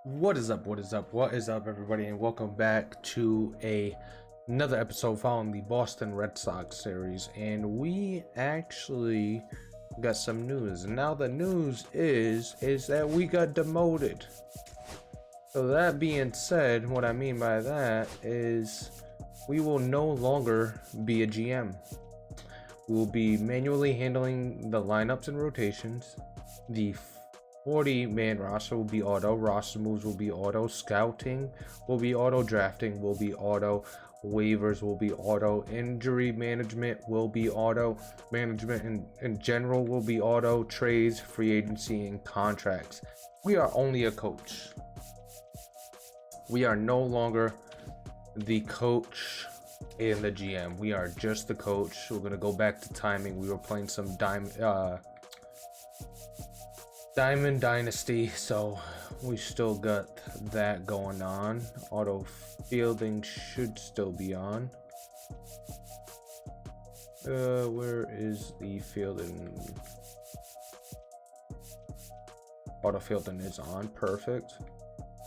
What is up? What is up, everybody, and welcome back to another episode following the Boston Red Sox series. And we actually got some news. And now the news is that we got demoted. So that being said, what I mean by that is we will no longer be a GM. We will be manually handling the lineups and rotations. The 40-man roster will be auto, roster moves will be auto, scouting will be auto, drafting will be auto, waivers will be auto, injury management will be auto, management in general will be auto, trades, free agency, and contracts. We are only a coach. We are no longer the coach and the GM. We are just the coach. We're gonna go back to timing. We were playing some Diamond Dynasty, so we still got that going on. Auto fielding should still be on. Where is the fielding? Auto fielding is on. Perfect.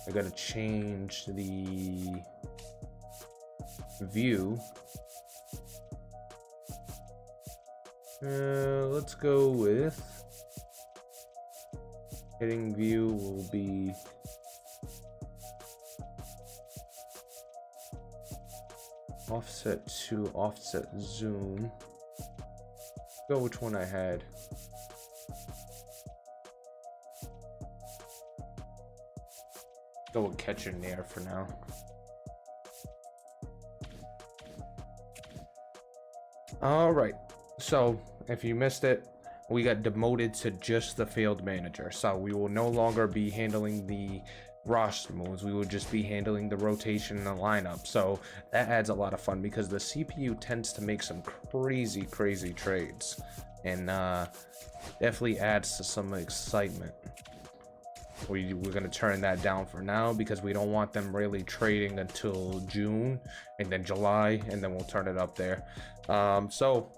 I gotta change the view. Let's go with hitting view will be offset to offset zoom. Go which one I had. Go with catcher nair for now. All right, so if you missed it, we got demoted to just the field manager. So we will no longer be handling the roster moves. We will just be handling the rotation and the lineup. So that adds a lot of fun because the CPU tends to make some crazy trades, and definitely adds to some excitement. We're going to turn that down for now because we don't want them really trading until June and then July, and then we'll turn it up there. So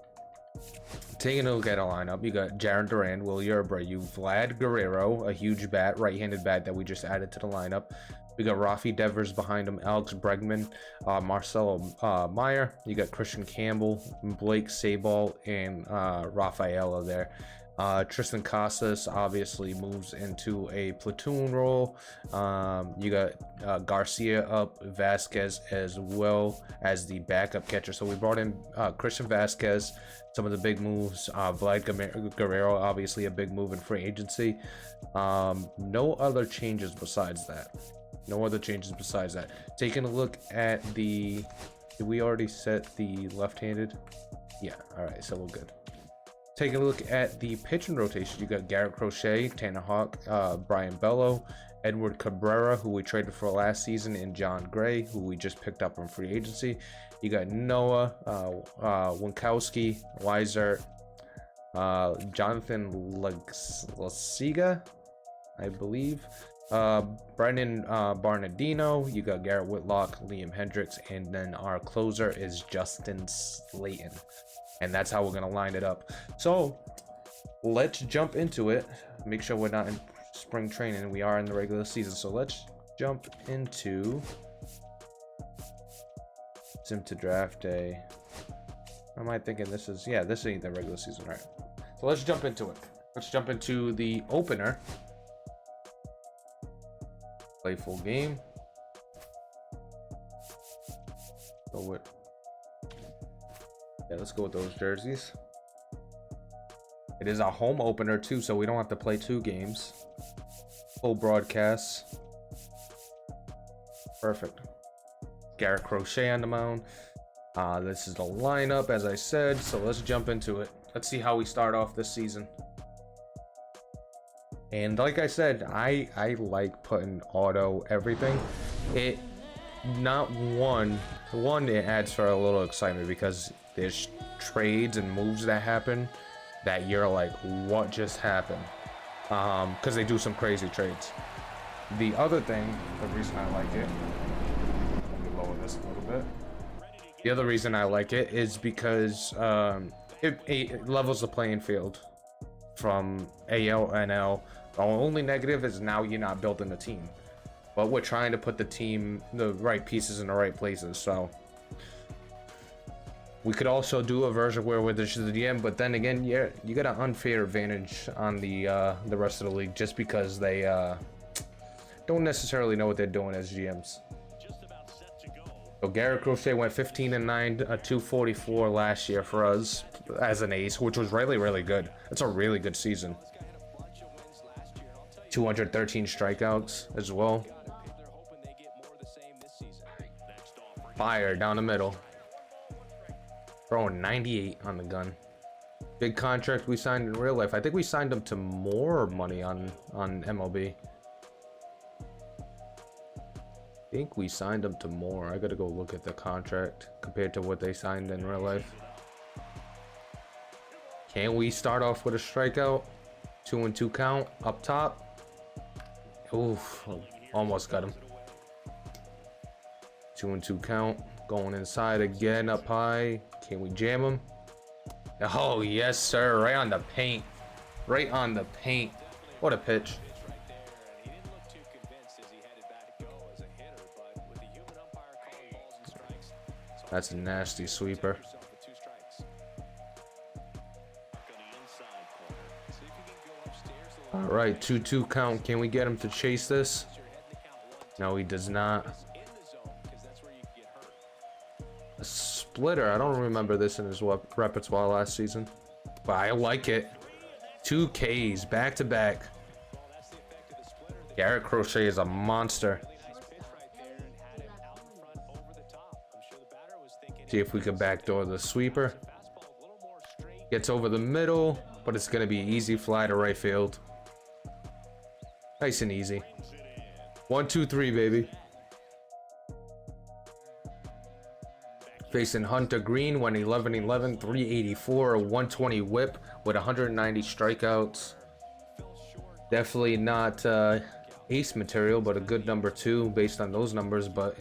taking a look at a lineup, you got Jaron Duran, Will Abreu, Vlad Guerrero, a huge bat, right-handed bat that we just added to the lineup. We got Rafi Devers behind him, Alex Bregman, Marcelo Mayer. You got Christian Campbell, Blake Sabol, and Rafaela there. Tristan Casas obviously moves into a platoon role. You got Garcia up, Vasquez as well as the backup catcher. So we brought in Christian Vasquez, some of the big moves. Vlad Guerrero, obviously a big move in free agency. No other changes besides that. Taking a look at the... Did we already set the left-handed? Yeah, all right, so we're good. Taking a look at the pitching rotation, you got Garrett Crochet, Tanner Hawk, Brian Bello, Edward Cabrera, who we traded for last season, and John Gray, who we just picked up in free agency. You got Noah, Winkowski, Weiser, Jonathan Lasiga, I believe, Brendan Barnardino. You got Garrett Whitlock, Liam Hendricks, and then our closer is Justin Slayton. And that's how we're going to line it up. So let's jump into it. Make sure we're not in spring training. We are in the regular season. So let's jump into sim to draft day. Am I thinking this is... Yeah, this ain't the regular season, right? So let's jump into it. Let's jump into the opener. Play full game. Go with... Yeah, let's go with those jerseys. It is a home opener too, so we don't have to play 2 games. Full broadcast. Perfect. Garrett Crochet on the mound. This is the lineup, as I said, so let's jump into it. Let's see how we start off this season. And like I said, I like putting auto everything. It adds for a little excitement because there's trades and moves that happen that you're like, what just happened? Because they do some crazy trades. The other thing, the reason I like it, let me lower this a little bit. The other reason I like it is because it levels the playing field from AL, NL. The only negative is now you're not building a team. but we're trying to put the right pieces in the right places. So we could also do a version where we're just the GM, but then again, yeah, you got an unfair advantage on the rest of the league just because they don't necessarily know what they're doing as GMs. So Garrett Crochet went 15-9, a 244 last year for us as an ace, which was really, really good. It's a really good season. 213 strikeouts as well. Fire down the middle. Throwing 98 on the gun. Big contract we signed in real life. I think we signed him to more money on MLB. I think we signed him to more. I gotta go look at the contract compared to what they signed in real life. Can we start off with a strikeout? 2-2 count up top. Oof, almost got him. 2-2 count. Going inside again up high. Can we jam him? Oh, yes, sir. Right on the paint. Right on the paint. What a pitch. That's a nasty sweeper. All right, 2-2 count. Can we get him to chase this? No, he does not. A splitter. I don't remember this in his repertoire last season, but I like it. 2 Ks back to back. Garrett Crochet is a monster. See if we can backdoor the sweeper. Gets over the middle, but it's gonna be easy fly to right field. Nice and easy. 1-2-3, baby. Facing Hunter Green, went 11-11, 384, a 120 whip with 190 strikeouts. Definitely not ace material, but a good number 2 based on those numbers, but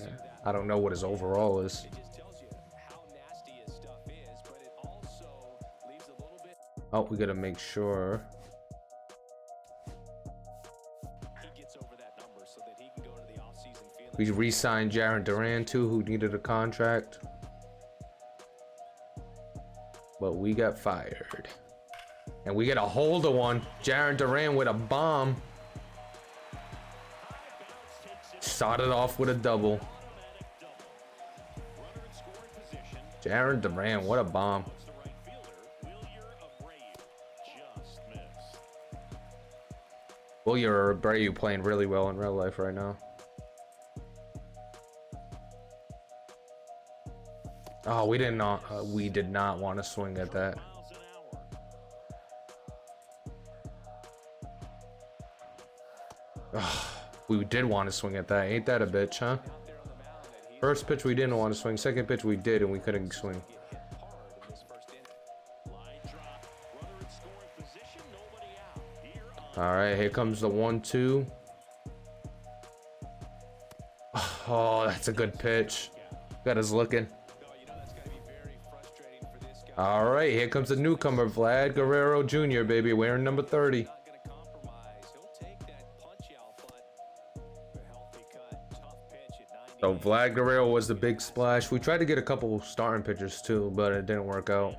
I don't know what his overall is. Oh, we gotta make sure. We re-signed Jaron Duran too, who needed a contract. But we got fired. And we get a hold of one. Jaron Duran with a bomb. Started off with a double. Jaron Duran, what a bomb. Willier Abreu playing really well in real life right now. Oh, we did not want to swing at that. Oh, we did want to swing at that. Ain't that a bitch, huh? First pitch we didn't want to swing. Second pitch we did, and we couldn't swing. All right, here comes the 1-2. Oh, that's a good pitch. Got us looking. All right, here comes the newcomer, Vlad Guerrero Jr., baby, wearing number 30. So Vlad Guerrero was the big splash. We tried to get a couple starting pitchers too, but it didn't work out.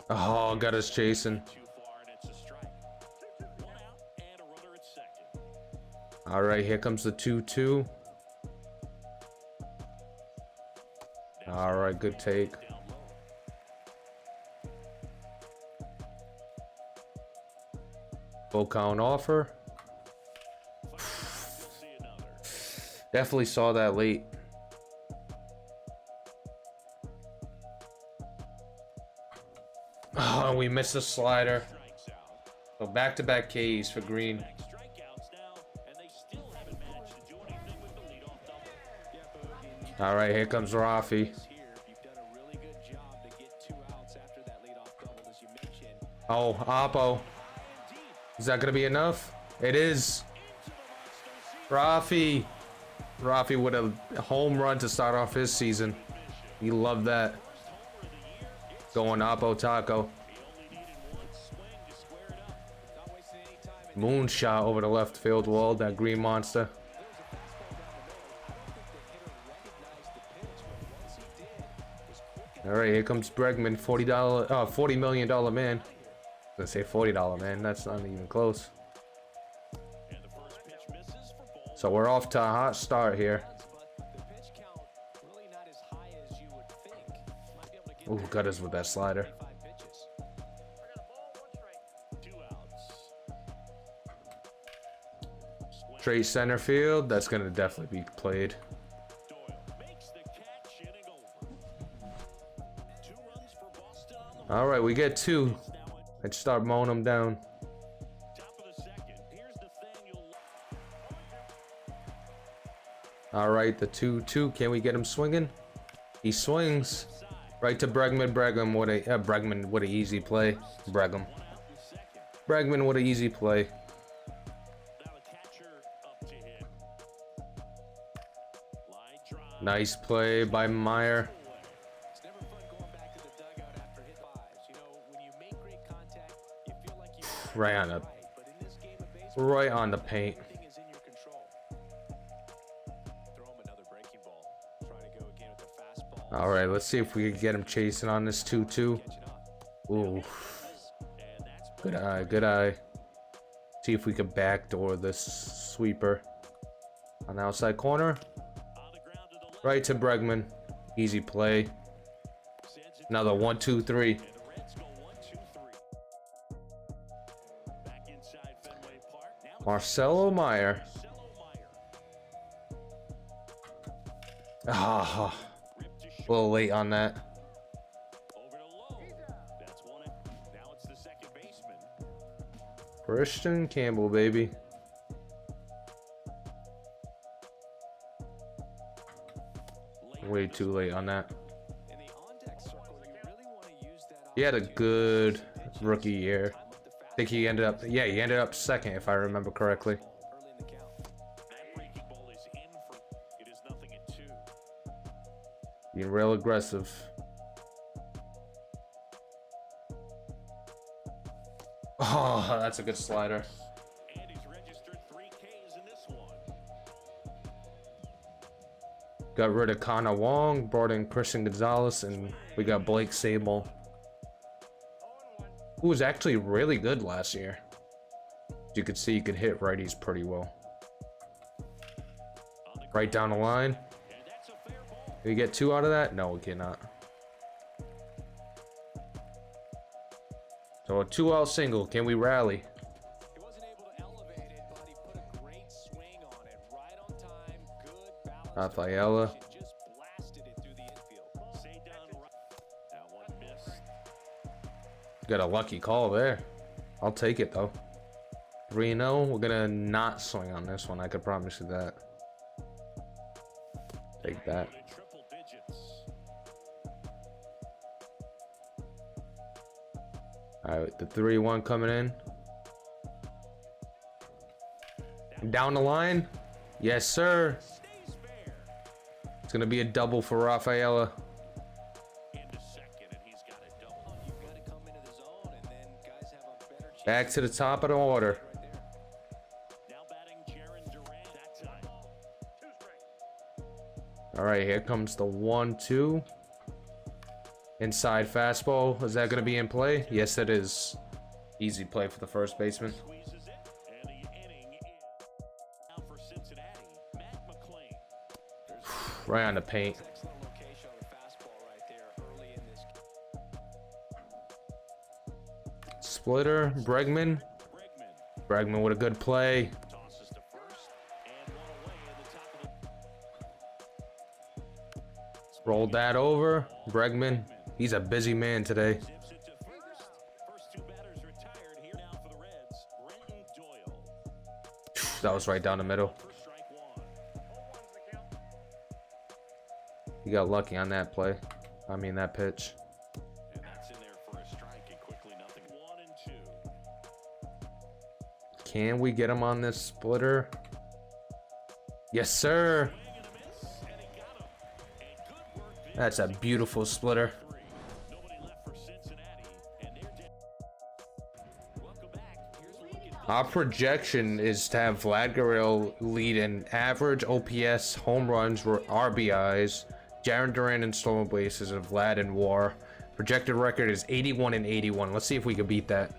Oh, got us chasing. All right, here comes the 2-2. All right, good take. Full count offer. Definitely saw that late. Oh, we missed the slider. So back-to-back Ks for Green. All right, here comes Rafi. Oh, Oppo. Is that gonna be enough? It is. Rafi with a home run to start off his season. You love that. Going Oppo Taco. Moonshot over the left field wall, that green monster. All right, here comes Bregman, $40 million man. I was gonna say $40 man, that's not even close. So we're off to a hot start here. Ooh, got us with that slider. Straight center field, that's gonna definitely be played. All right, we get 2. Let's start mowing them down. All right, the 2-2. Can we get him swinging? He swings right to Bregman. Bregman with an easy play. Bregman with an easy play. Nice play by Manger. Right on the paint. All right, let's see if we can get him chasing on this 2-2. Ooh, good eye, good eye. See if we can backdoor this sweeper on the outside corner. Right to Bregman, easy play. Another 1-2-3. Marcelo Manger. Ah, a little late on that. Christian Campbell, baby. Way too late on that. He had a good rookie year. I think he ended up second if I remember correctly. Being real aggressive. Oh, that's a good slider. Got rid of Connor Wong, brought in Christian Gonzalez, and we got Blake Sable, who was actually really good last year. As you could see, he could hit righties pretty well. Right down the line. Can we get 2 out of that? No, we cannot. So a 2-out single. Can we rally? Rafaela. Got a lucky call there. I'll take it though. 3-0. We're gonna not swing on this one. I could promise you that. Take that. All right, the 3-1 coming in. Down the line. Yes, sir. It's gonna be a double for Rafaela. Back to the top of the order. All right, here comes the 1-2. Inside fastball. Is that going to be in play? Yes, it is. Easy play for the first baseman. Right on the paint. Splitter, Bregman. Bregman with a good play. Rolled that over. Bregman, he's a busy man today. That was right down the middle. He got lucky on that play. I mean that pitch. Can we get him on this splitter? Yes, sir. That's a beautiful splitter. Our projection is to have Vlad Guerrero lead in average OPS, home runs, RBIs, Jaron Duran and stolen bases, and Vlad in WAR. Projected record is 81 and 81. Let's see if we can beat that.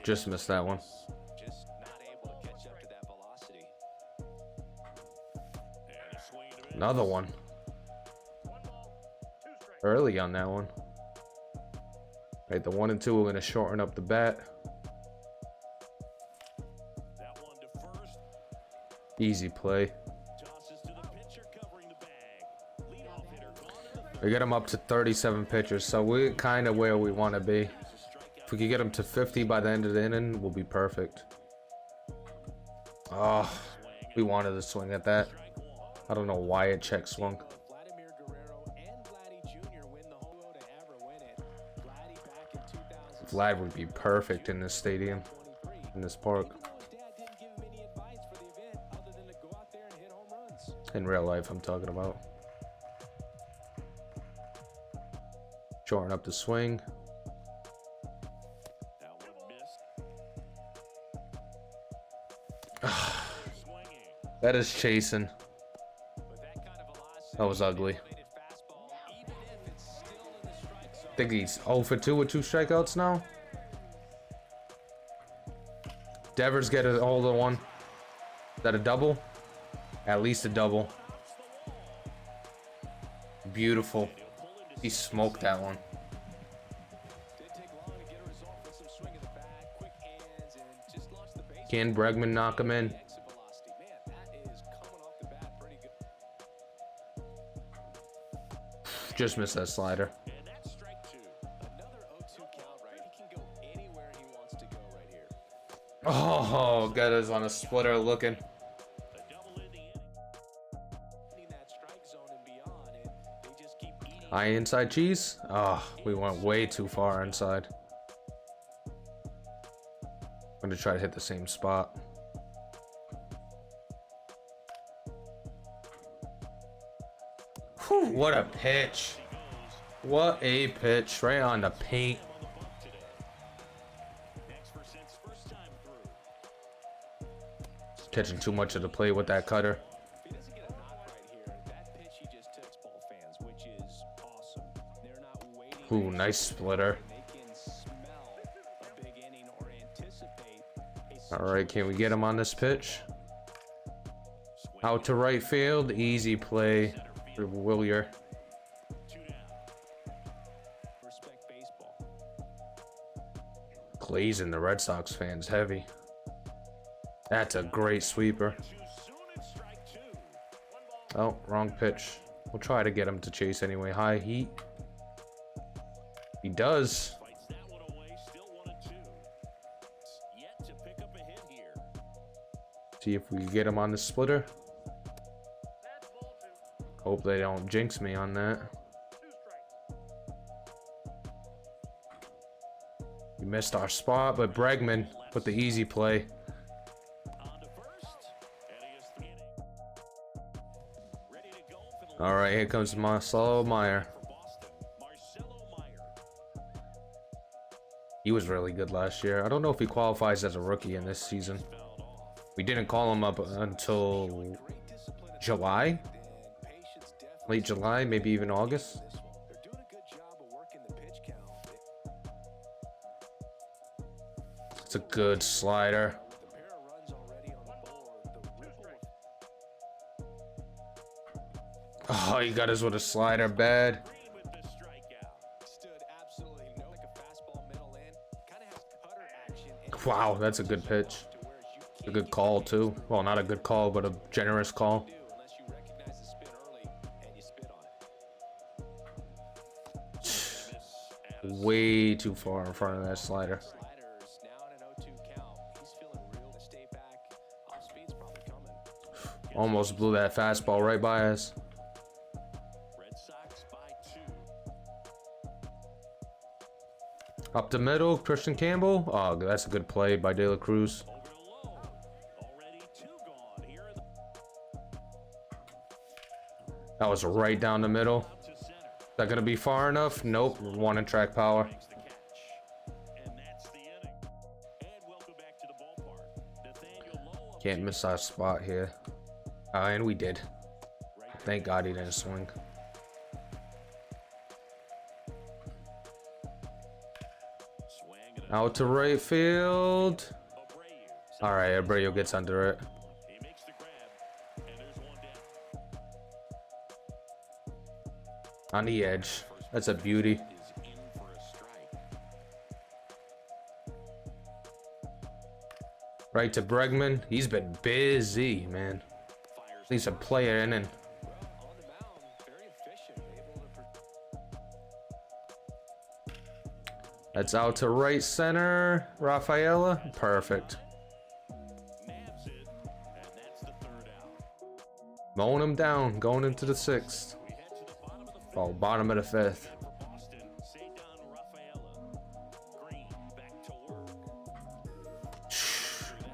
Just missed that one. Another one. Early on that one. Right, the 1 and 2 are going to shorten up the bat. Easy play. We get him up to 37 pitches, so we're kind of where we want to be. If we could get him to 50 by the end of the inning, we'll be perfect. Oh, we wanted to swing at that. I don't know why it check swung. Vlad would be perfect in this stadium, in this park. In real life, I'm talking about. Shorten up the swing. That is chasing. That was ugly. I think he's 0 for 2 with 2 strikeouts now. Devers get an older one. Is that a double? At least a double. Beautiful. He smoked that one. Can Bregman knock him in? Just missed that slider. Oh, got us on a splitter looking. High inside cheese. Oh, we went way too far inside. I'm gonna try to hit the same spot. Whew, what a pitch. What a pitch. Right on the paint. Catching too much of the play with that cutter. Ooh, nice splitter. All right, can we get him on this pitch? Out to right field, easy play for Willier. Glazing the Red Sox fans heavy. That's a great sweeper. Oh, wrong pitch. We'll try to get him to chase anyway. High heat. He does. See if we can get him on the splitter. Hope they don't jinx me on that. We missed our spot, but Bregman with the easy play. All right, here comes Marcelo Manger. He was really good last year. I don't know if he qualifies as a rookie in this season. We didn't call him up until July. Late July, maybe even August. It's a good slider. Oh, he got us with a slider bad. Wow, that's a good pitch. A good call too. Well, not a good call, but a generous call. Way too far in front of that slider. Almost blew that fastball right by us. Up the middle, Christian Campbell. Oh, that's a good play by De La Cruz. That was right down the middle. that gonna be far enough? Nope. One in track power. Can't miss our spot here. And we did. Thank God he didn't swing. Out to right field. All right, Abreu gets under it. On the edge. That's a beauty. Right to Bregman. He's been busy, man. Needs a player in and that's out to right center. Rafaela. Perfect. Mowing him down. Going into the 6th. Oh, bottom of the 5th.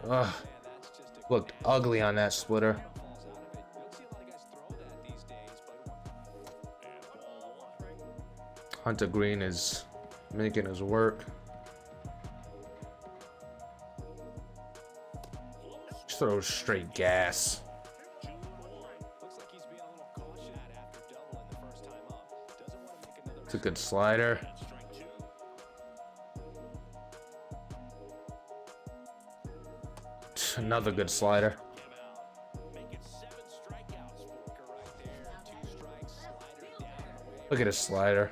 Ugh. Looked ugly on that splitter. Hunter Green is making his work. Just throw straight gas. It's a good slider. Another good slider. Look at his slider.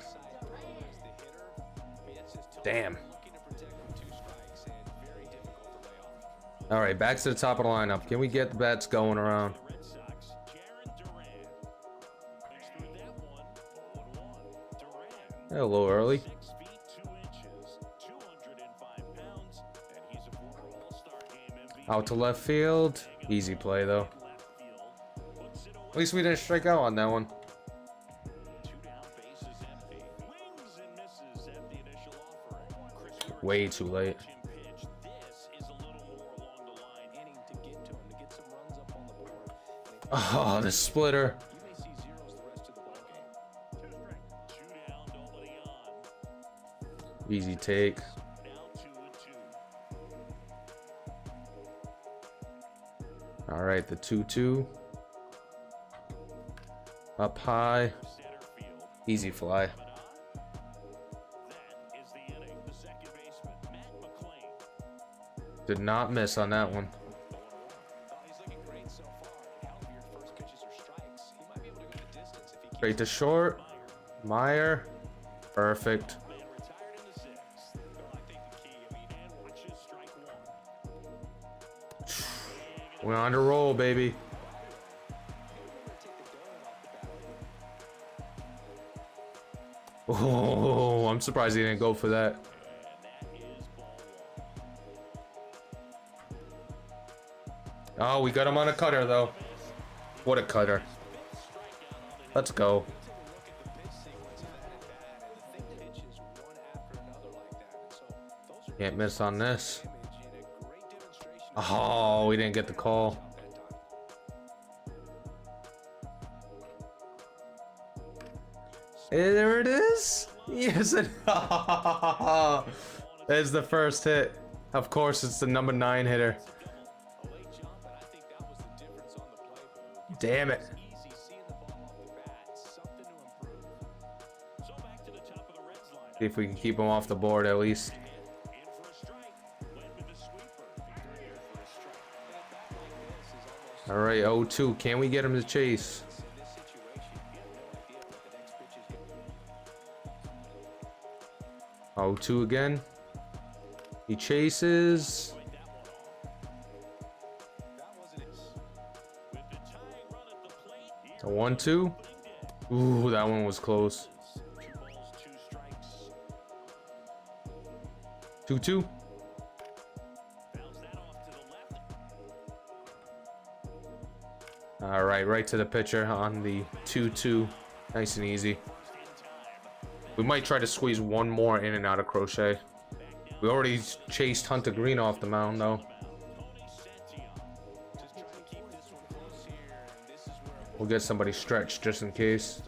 Damn. All right, back to the top of the lineup. Can we get the bats going around? A little early. Out to left field. Easy play, though. At least we didn't strike out on that one. Way too late. Oh, the splitter. Easy take. All right, the 2-2. Up high. Easy fly. Did not miss on that one. Straight to short. Manger. Perfect. We're on the roll, baby. Oh, I'm surprised he didn't go for that. Oh, we got him on a cutter, though. What a cutter. Let's go. Can't miss on this. Oh, we didn't get the call. Hey, there it is. Yes, it. There's the first hit. Of course, it's the number 9 hitter. Damn it. See if we can keep him off the board at least. All right, 0-2. Can we get him to chase? Oh, 2 again. He chases. A 1-2. Ooh, that one was close. 2-2. All right, right to the pitcher on the 2-2. Nice and easy. We might try to squeeze one more in and out of Crochet. We already chased Hunter Green off the mound, though. We'll get somebody stretched just in case.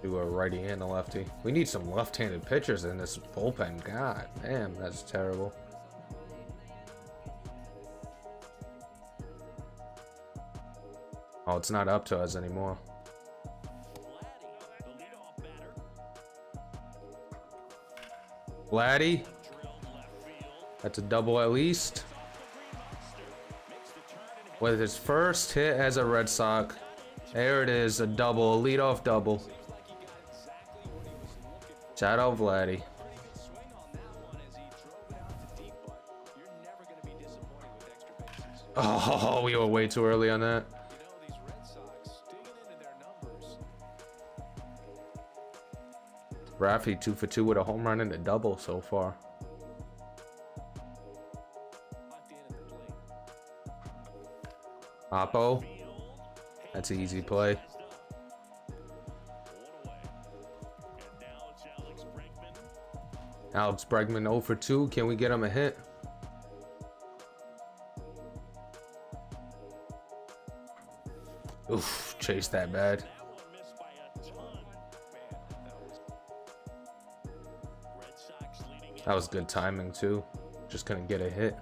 Do a righty and a lefty. We need some left-handed pitchers in this bullpen. God damn, that's terrible. Oh, it's not up to us anymore. Vladdy. That's a double at least. With his first hit as a Red Sox. There it is, a double, a leadoff double. Shout out Vladdy. Oh, we were way too early on that. Raffy 2 for 2 with a home run and a double so far. Oppo. That's an easy play. Alex Bregman 0 for 2. Can we get him a hit? Oof, chase that bad. That was good timing too. Just couldn't get a hit.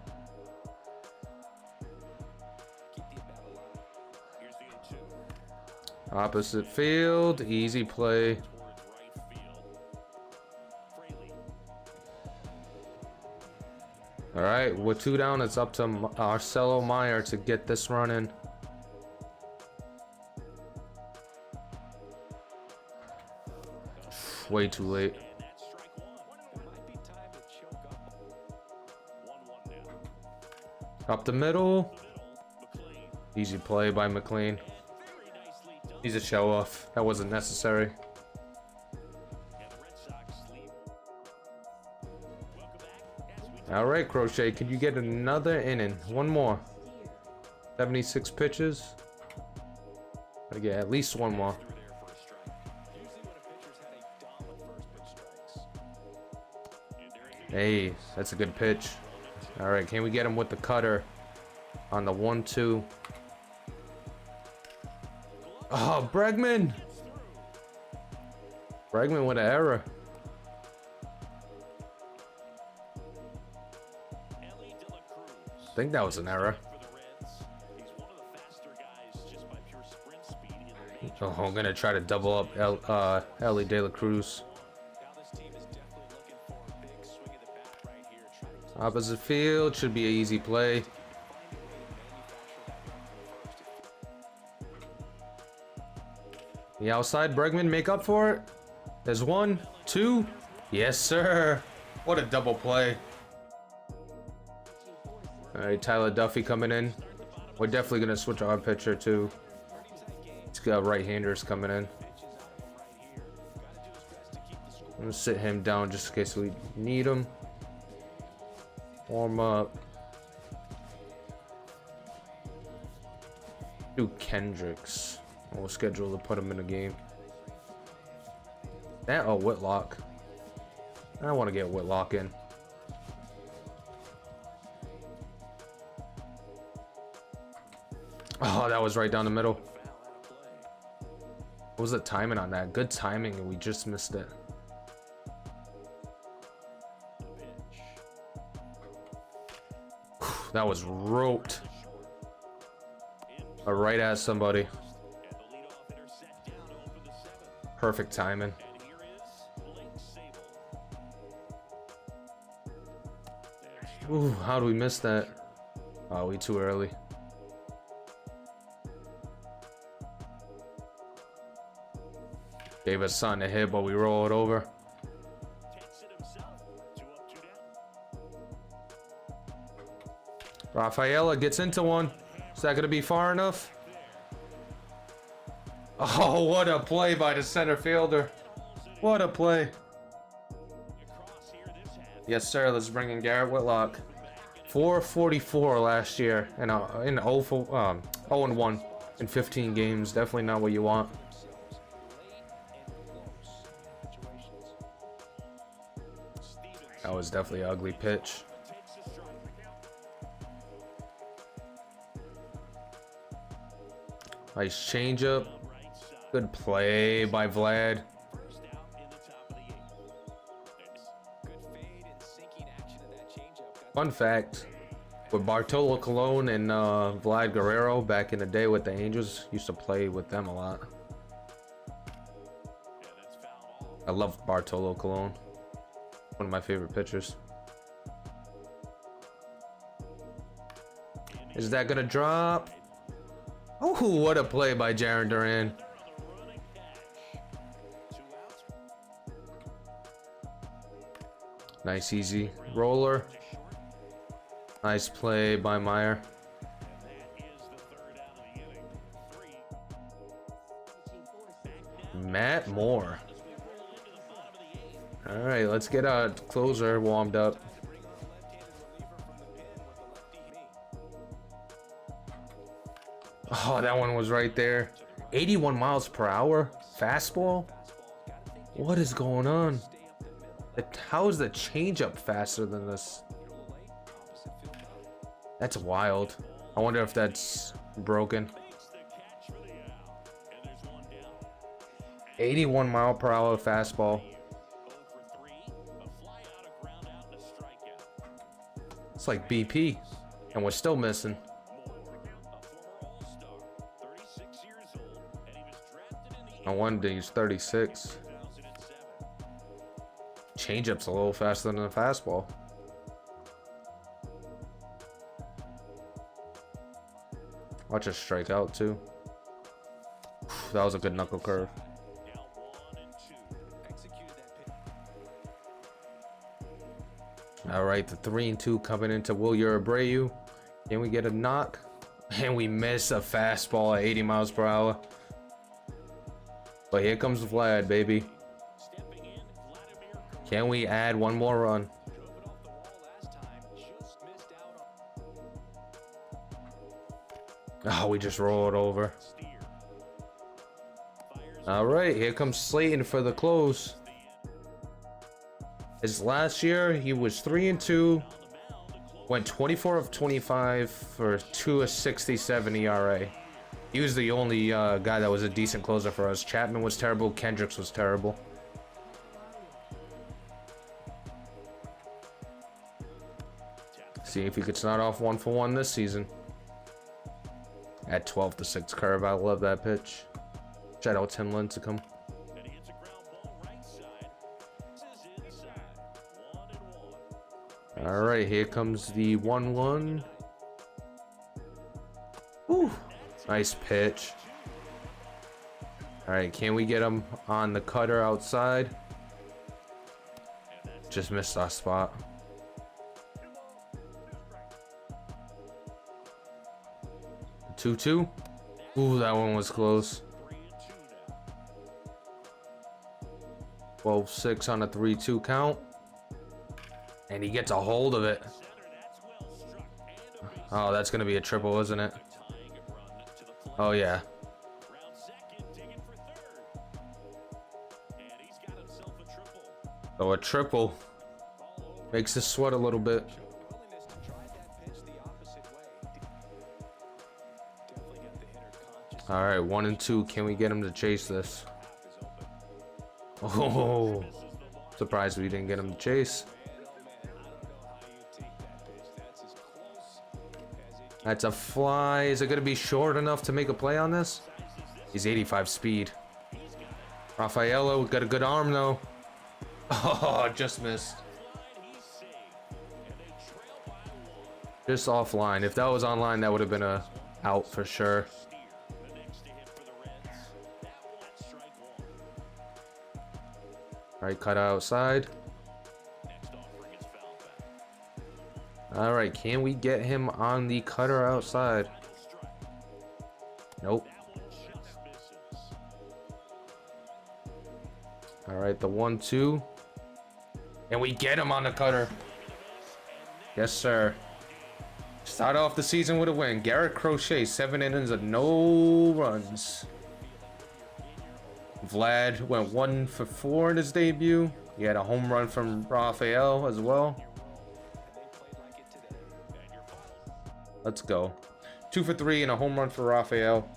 Opposite field, easy play. All right, with 2 down, it's up to Marcelo Manger to get this run in. Way too late. Up the middle. Easy play by McLean. He's a show off. That wasn't necessary. All right, Crochet, could you get another inning? One more. 76 pitches. Gotta get at least one more. Hey, that's a good pitch. All right, can we get him with the cutter on the 1-2? Oh, Bregman! Bregman with an error. I think that was an error. Oh, I'm gonna try to double up Ellie De La Cruz. Opposite field should be an easy play. The outside, Bregman make up for it. There's 1, 2. Yes, sir. What a double play. All right, Tyler Duffy coming in. We're definitely gonna switch our pitcher too. It's got right-handers coming in. I'm gonna sit him down just in case we need him. Warm up. Do Kendricks. We'll schedule to put him in a game. That Whitlock. I want to get Whitlock in. Oh, that was right down the middle. What was the timing on that? Good timing, and we just missed it. That was roped. Right at somebody. Perfect timing. Ooh, how do we miss that? Oh, we too early. Gave us something to hit, but we roll it over. Rafaela gets into one. Is that going to be far enough? Oh, what a play by the center fielder. What a play. Yes, sir. Let's bring in Garrett Whitlock. 444 last year in 0-1 in 15 games. Definitely not what you want. That was definitely an ugly pitch. Nice changeup. Good play by Vlad. Fun fact, with Bartolo Colon and Vlad Guerrero back in the day with the Angels, used to play with them a lot. I love Bartolo Colon. One of my favorite pitchers. Is that gonna drop? Oh, what a play by Jarren Duran. Nice easy roller. Nice play by Manger. Matt Moore. All right, let's get a closer warmed up. Oh, that one was right there. 81 miles per hour fastball. What is going on? How is the changeup faster than this? That's wild. I wonder if that's broken. 81 mile per hour fastball. It's like BP, and we're still missing. I wonder he's 36. Changeup's a little faster than the fastball. Watch us strike out too. That was a good knuckle curve. All right, the 3-2 coming into Wilyer Abreu. Can we get a knock? And we miss a fastball at 80 miles per hour. But here comes Vlad, baby. Can we add one more run? Oh, we just rolled over. All right, here comes Slayton for the close. His last year, he was 3-2, went 24 of 25 for 2.67 ERA. He was the only guy that was a decent closer for us. Chapman was terrible. Kendricks was terrible. See if he could start off 1-for-1 this season. At 12-6 curve, I love that pitch. Shout out Tim Lincecum. All right, here comes the 1-1. Ooh, nice pitch. All right, can we get him on the cutter outside? Just missed our spot. The 2-2. Ooh, that one was close. 12-6 on a 3-2 count. And he gets a hold of it. Oh, that's gonna be a triple, isn't it? Oh yeah. So a triple makes us sweat a little bit. All right, 1-2. Can we get him to chase this? Oh, surprised we didn't get him to chase. That's a fly. Is it going to be short enough to make a play on this? He's 85 speed. Rafaelo got a good arm though. Oh, just missed. Just offline. If that was online, that would have been a out for sure. All right, cut outside. All right, can we get him on the cutter outside? Nope. All right, the 1-2. And we get him on the cutter. Yes, sir. Start off the season with a win. Garrett Crochet, 7 innings of no runs. Vlad went 1-for-4 in his debut. He had a home run from Rafael as well. Let's go. 2-for-3 and a home run for Rafael.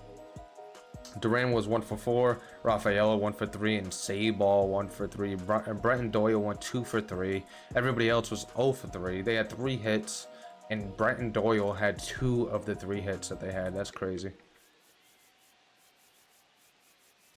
Duran was 1 for 4, Rafaela 1 for 3, and Sayball 1 for 3. Brenton Doyle went 2 for 3. Everybody else was 0 for 3. They had 3 hits, and Brenton Doyle had 2 of the 3 hits that they had. That's crazy.